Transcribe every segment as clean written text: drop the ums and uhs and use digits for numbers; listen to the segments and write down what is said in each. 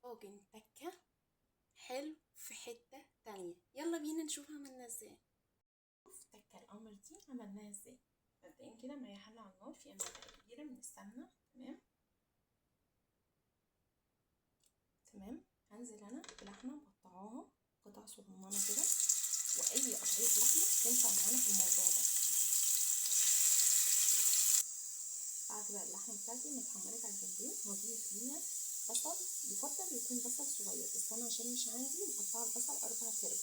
طاجن تكة حلو في حتة تانية. يلا بينا نشوف عملنا ازاي. شوف تكة القمر دي عملناها ازاي. مبدئيا كده معايا حلة على النار فيها معلقة كبيرة من السمنة. تمام. هنزل انا بلحمة مقطعاها قطع صغننة كده، واي قطعية لحمة تنفع معانا في الموضوع ده. بعد بقى اللحمة بتاعتي ما اتحمرت على الجنبين هضيف ليها بصل، يفضل يكون بصل صغير، بس انا عشان مش عندي مقطعه البصل 4 تربع.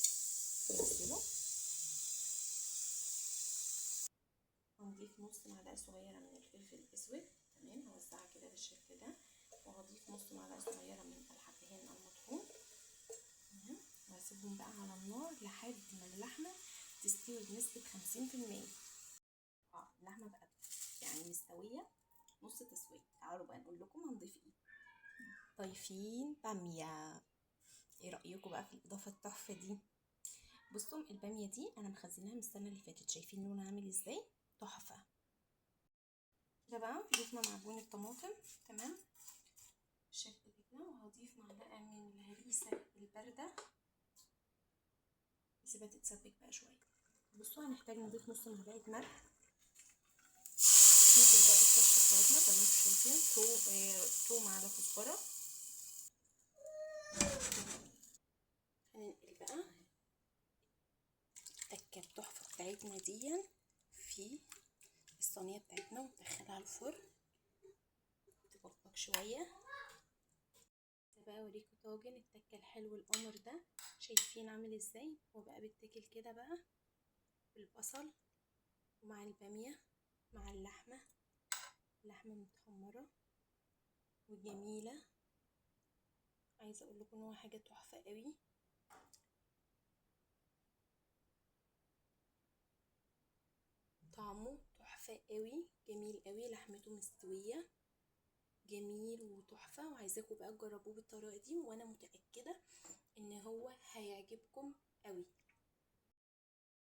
ننزله. هنضيف نص معلقه صغيره من الفلفل الاسود. تمام. هوزعها كده بالشكل ده، وهضيف نص معلقه صغيره من الحبهان المطحون. تمام. وهسيبهم بقى على النار لحد ما اللحمه تستوي بنسبه 50%. اللحمه بقت يعني مستويه نص تسويه. تعالوا بقى نقول لكم هنضيف ايه. ضايفين باميه. ايه رايكم بقى في الاضافه التحفه دي؟ بصوا الباميه دي انا مخزناها من السنه اللي فاتت، شايفين لونها عامل ازاي؟ تحفه. كده بقى ضفنا معجون الطماطم. تمام بالشكل كده، وهضيف معلقه من الهريسه البارده. نسيبها تتسبك بقى شويه. بصوا هنحتاج نضيف نص معلقه ملح. ننزل بقى بالطشه بتاعتنا زي ما انتم شايفين، توم على كزبره. هننقل بقى التكه التحفه بتاعتنا دي في الصينيه بتاعتنا وندخلها الفرن تبقبق شويه. بقى اوريكم طاجن التكه الحلو القمر ده، شايفين عامل ازاي؟ هو بقى بيتاكل كده بقى بالبصل ومع الباميه مع اللحمه متحمره وجميله. عايزه اقول لكم ان هو حاجه تحفه قوي. طعمه تحفه قوي، جميل قوي، لحمته مستويه جميل وتحفه. وعايزاكم بقى تجربوه بالطريقه دي، وانا متاكده ان هو هيعجبكم قوي.